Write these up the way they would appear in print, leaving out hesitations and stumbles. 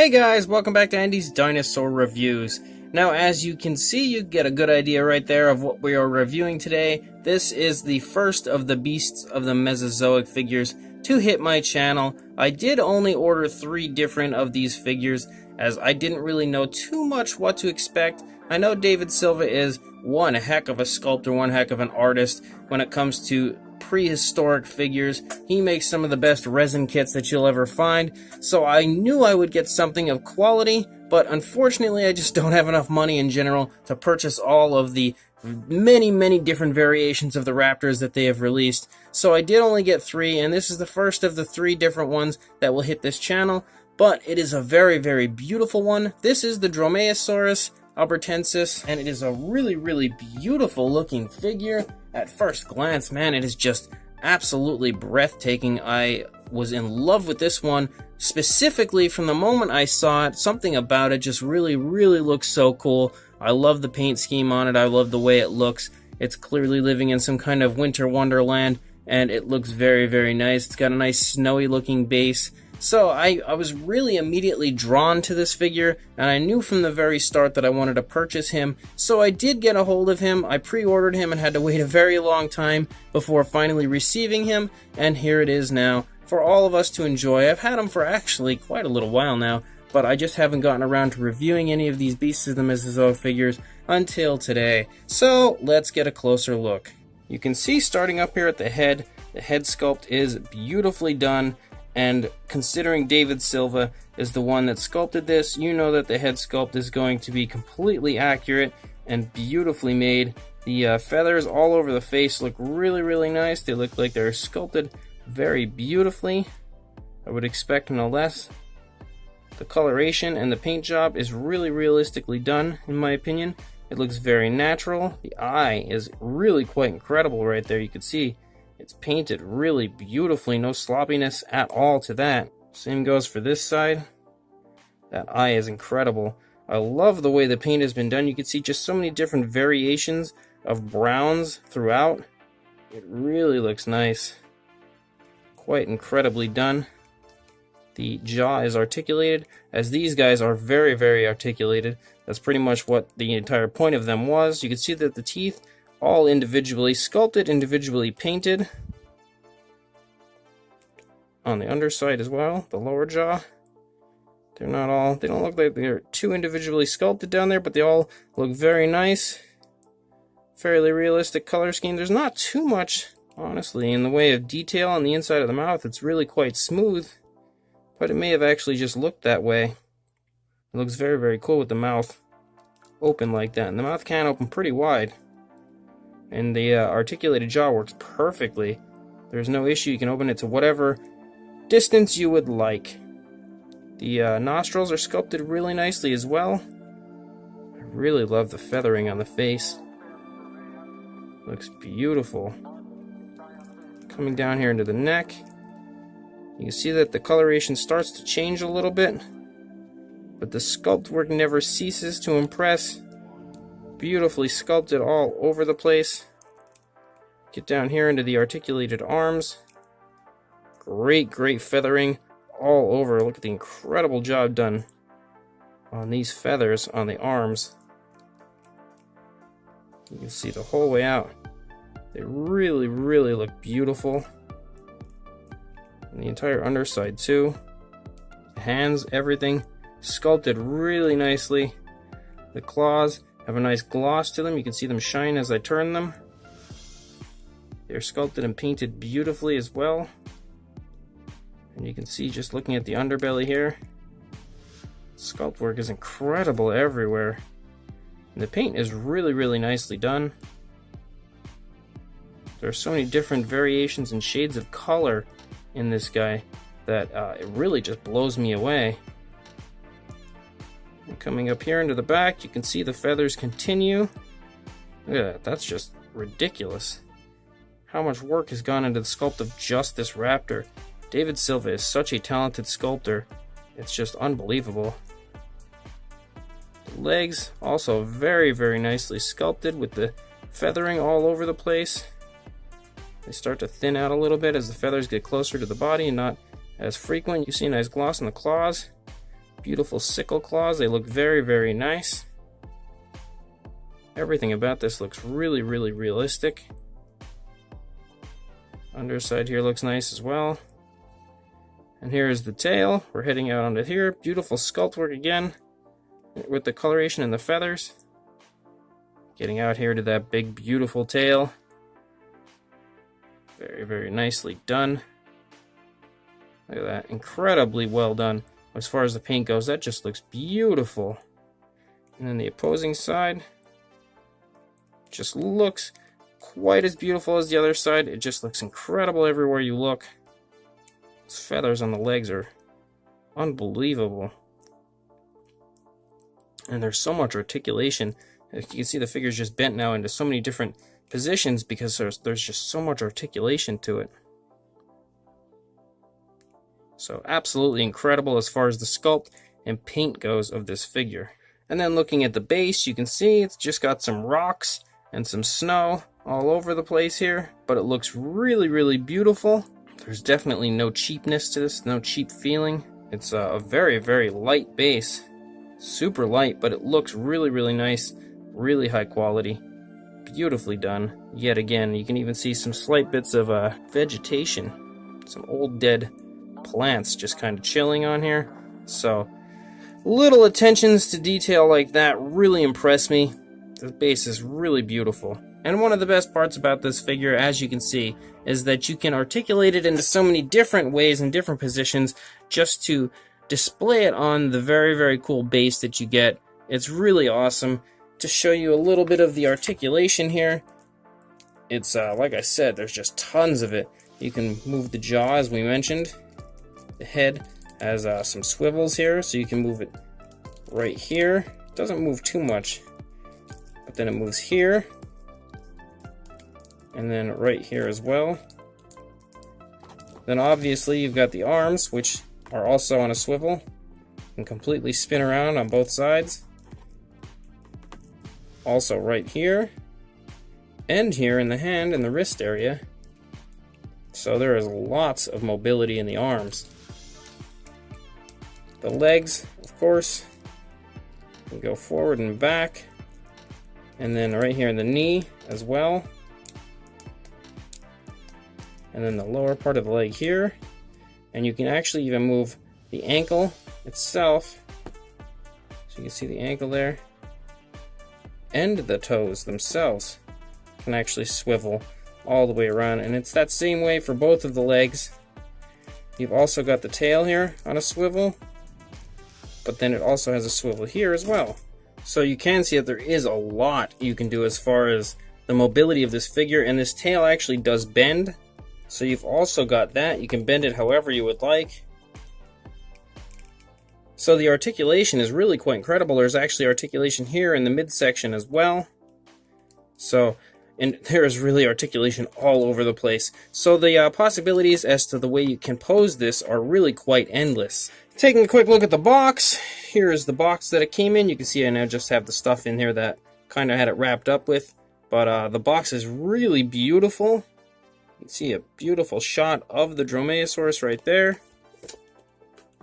Hey guys, welcome back to Andy's Dinosaur Reviews. Now, as you can see, you get a good idea right there of what we are reviewing today. This is the first of the beasts of the Mesozoic figures to hit my channel. I did only order 3 different of these figures, as I didn't really know too much what to expect. I know David Silva is one heck of a sculptor, one heck of an artist when it comes to prehistoric figures. He makes some of the best resin kits that you'll ever find, so I knew I would get something of quality, but unfortunately I just don't have enough money in general to purchase all of the many different variations of the Raptors that they have released. So I did only get 3, and this is the first of the 3 different ones that will hit this channel, but it is a very beautiful one. This is the Dromaeosaurus Albertensis, and it is a really beautiful looking figure. At first glance, man, it is just absolutely breathtaking. I was in love with this one, specifically from the moment I saw it. Something about it just really looks so cool. I love the paint scheme on it. I love the way it looks. It's clearly living in some kind of winter wonderland, and it looks very nice. It's got a nice snowy looking base. So I was really immediately drawn to this figure, and I knew from the very start that I wanted to purchase him. So I did get a hold of him. I pre-ordered him and had to wait a very long time before finally receiving him, and here it is now for all of us to enjoy. I've had him for actually quite a little while now, but I just haven't gotten around to reviewing any of these beasts of the Mesozoic figures until today. So let's get a closer look. You can see, starting up here at the head sculpt is beautifully done. And considering David Silva is the one that sculpted this, you know that the head sculpt is going to be completely accurate and beautifully made. The feathers all over the face look really nice. They look like they're sculpted very beautifully. I would expect no less. The coloration and the paint job is really realistically done, in my opinion. It looks very natural. The eye is really quite incredible right there. You can see it's painted really beautifully, no sloppiness at all to that. Same goes for this side. That eye is incredible. I love the way the paint has been done. You can see just so many different variations of browns throughout. It really looks nice. Quite incredibly done. The jaw is articulated, as these guys are very articulated. That's pretty much what the entire point of them was. You can see that the teeth all individually sculpted, individually painted. On the underside as well, the lower jaw. They don't look like they're too individually sculpted down there, but they all look very nice. Fairly realistic color scheme. There's not too much, honestly, in the way of detail on the inside of the mouth. It's really quite smooth, but it may have actually just looked that way. It looks very cool with the mouth open like that, and the mouth can open pretty wide. And the articulated jaw works perfectly. There's no issue. You can open it to whatever distance you would like. The nostrils are sculpted really nicely as well. I really love the feathering on the face. Looks beautiful. Coming down here into the neck, you can see that the coloration starts to change a little bit, but the sculpt work never ceases to impress. Beautifully sculpted all over the place. Get down here into the articulated arms. Great feathering all over. Look at the incredible job done on these feathers on the arms. You can see the whole way out. They really look beautiful. And the entire underside too. The hands, everything sculpted really nicely. The claws have a nice gloss to them. You can see them shine as I turn them. They're sculpted and painted beautifully as well. And you can see, just looking at the underbelly here, sculpt work is incredible everywhere. And the paint is really nicely done. There are so many different variations and shades of color in this guy that it really just blows me away. And coming up here into the back, you can see the feathers continue. Look at that, that's just ridiculous. How much work has gone into the sculpt of just this raptor. David Silva is such a talented sculptor. It's just unbelievable. The legs also very nicely sculpted with the feathering all over the place. They start to thin out a little bit as the feathers get closer to the body and not as frequent. You see a nice gloss on the claws. Beautiful sickle claws. They look very, very nice. Everything about this looks really, really realistic. Underside here looks nice as well. And here is the tail. We're heading out onto here. Beautiful sculpt work again with the coloration and the feathers. Getting out here to that big, beautiful tail. Very, very nicely done. Look at that. Incredibly well done. As far as the paint goes, that just looks beautiful. And then the opposing side just looks quite as beautiful as the other side. It just looks incredible everywhere you look. Those feathers on the legs are unbelievable. And there's so much articulation. You can see the figure's just bent now into so many different positions because there's just so much articulation to it. So absolutely incredible as far as the sculpt and paint goes of this figure. And then looking at the base, you can see it's just got some rocks and some snow all over the place here, but it looks really, really beautiful. There's definitely no cheapness to this, no cheap feeling. It's a very, very light base. Super light, but it looks really, really nice, really high quality. Beautifully done. Yet again, you can even see some slight bits of vegetation. Some old dead plants just kind of chilling on here. So little attentions to detail like that really impress me. The base is really beautiful. And one of the best parts about this figure, as you can see, is that you can articulate it into so many different ways and different positions just to display it on the very, very cool base that you get. It's really awesome. To show you a little bit of the articulation here, it's like I said, there's just tons of it. You can move the jaw, as we mentioned. The head has some swivels here, so you can move it right here. It doesn't move too much, but then it moves here, and then right here as well. Then obviously you've got the arms, which are also on a swivel and completely spin around on both sides. Also right here, and here in the hand and the wrist area. So there is lots of mobility in the arms. The legs, of course, can go forward and back. And then right here in the knee as well. And then the lower part of the leg here. And you can actually even move the ankle itself. So you can see the ankle there. And the toes themselves can actually swivel all the way around, and it's that same way for both of the legs. You've also got the tail here on a swivel, but then it also has a swivel here as well. So you can see that there is a lot you can do as far as the mobility of this figure, and this tail actually does bend. So you've also got that. You can bend it however you would like. So the articulation is really quite incredible. There's actually articulation here in the midsection as well. So, and there is really articulation all over the place. So the possibilities as to the way you can pose this are really quite endless. Taking a quick look at the box, here is the box that it came in. You can see I now just have the stuff in here that kind of had it wrapped up with. But the box is really beautiful. You can see a beautiful shot of the Dromaeosaurus right there.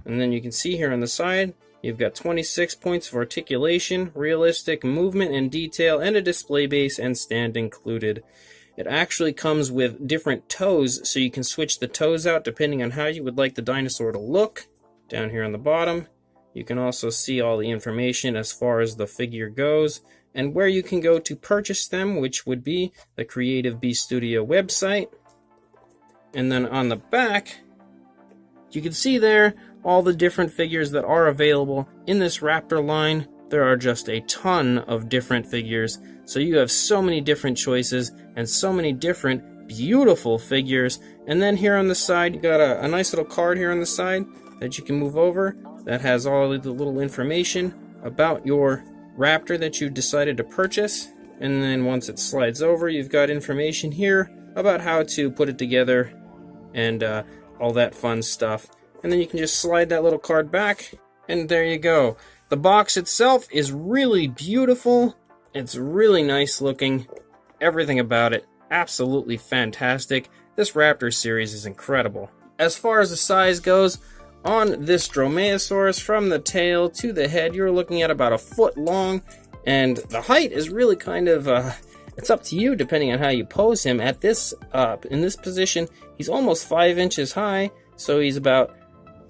And then you can see here on the side, you've got 26 points of articulation, realistic movement and detail, and a display base and stand included. It actually comes with different toes, so you can switch the toes out depending on how you would like the dinosaur to look. Down here on the bottom, you can also see all the information as far as the figure goes, and where you can go to purchase them, which would be the Creative Beast Studio website. And then on the back, you can see there all the different figures that are available in this Raptor line. There are just a ton of different figures, so you have so many different choices and so many different beautiful figures. And then here on the side, you got a nice little card here on the side that you can move over that has all of the little information about your Raptor that you decided to purchase. And then once it slides over, you've got information here about how to put it together and all that fun stuff. And then you can just slide that little card back, and there you go. The box itself is really beautiful. It's really nice looking. Everything about it, absolutely fantastic. This Raptor series is incredible. As far as the size goes, On this Dromaeosaurus, from the tail to the head, you're looking at about a foot long, and the height is really kind of, it's up to you depending on how you pose him. At this, in this position, he's almost 5 inches high, so he's about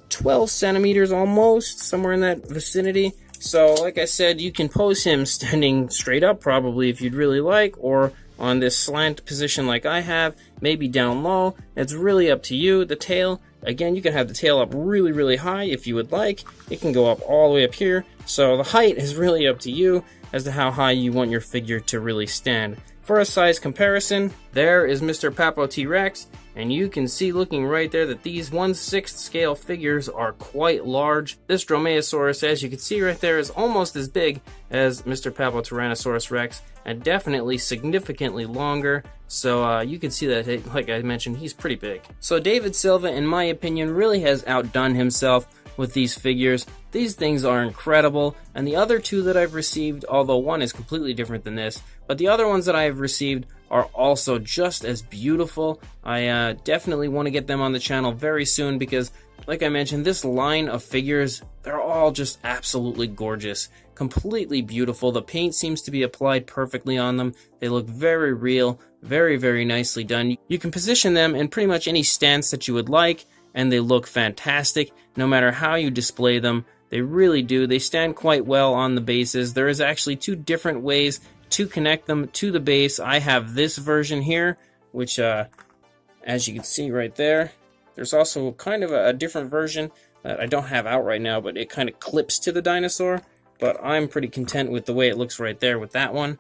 12 centimeters almost, somewhere in that vicinity. So, like I said, you can pose him standing straight up probably if you'd really like, or on this slant position like I have, maybe down low. It's really up to you. The tail, again, you can have the tail up really, really high if you would like. It can go up all the way up here. So the height is really up to you as to how high you want your figure to really stand. For a size comparison, there is Mr. Papo T-Rex, and you can see looking right there that these 1/6 scale figures are quite large. This Dromaeosaurus, as you can see right there, is almost as big as Mr. Papo Tyrannosaurus Rex, and definitely significantly longer. So you can see that, like I mentioned, he's pretty big. So David Silva, in my opinion, really has outdone himself with these figures. These things are incredible, and the other two that I've received, although one is completely different than this, but the other ones that I have received are also just as beautiful. I definitely want to get them on the channel very soon because, like I mentioned, this line of figures, they're all just absolutely gorgeous, completely beautiful. The paint seems to be applied perfectly on them. They look very real, very, very nicely done. You can position them in pretty much any stance that you would like, and they look fantastic no matter how you display them. They really do. They stand quite well on the bases. There is actually two different ways to connect them to the base. I have this version here, which as you can see right there, there's also kind of a different version that I don't have out right now, but it kind of clips to the dinosaur. But I'm pretty content with the way it looks right there with that one.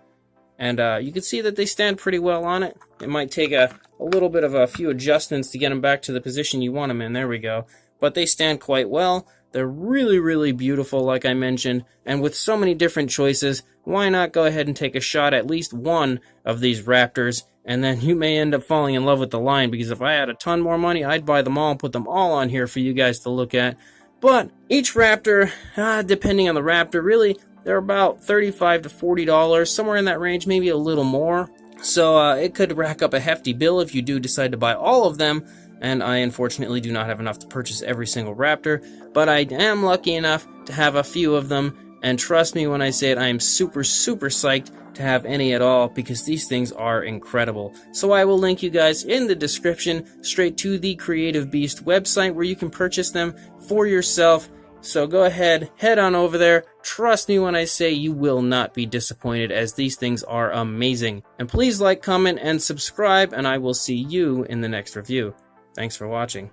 And you can see that they stand pretty well on it. It might take a little bit of a few adjustments to get them back to the position you want them in. There we go. But they stand quite well. They're really, really beautiful, like I mentioned. And with so many different choices, why not go ahead and take a shot at least one of these Raptors, and then you may end up falling in love with the line, because if I had a ton more money, I'd buy them all and put them all on here for you guys to look at. But each Raptor, depending on the Raptor, really, they're about $35 to $40, somewhere in that range, maybe a little more. So it could rack up a hefty bill if you do decide to buy all of them, and I unfortunately do not have enough to purchase every single Raptor, but I am lucky enough to have a few of them, and trust me when I say it, I am super, super psyched to have any at all, because these things are incredible. So I will link you guys in the description straight to the Creative Beast website where you can purchase them for yourself. So go ahead, head on over there. Trust me when I say you will not be disappointed, as these things are amazing. And please like, comment, and subscribe, and I will see you in the next review. Thanks for watching.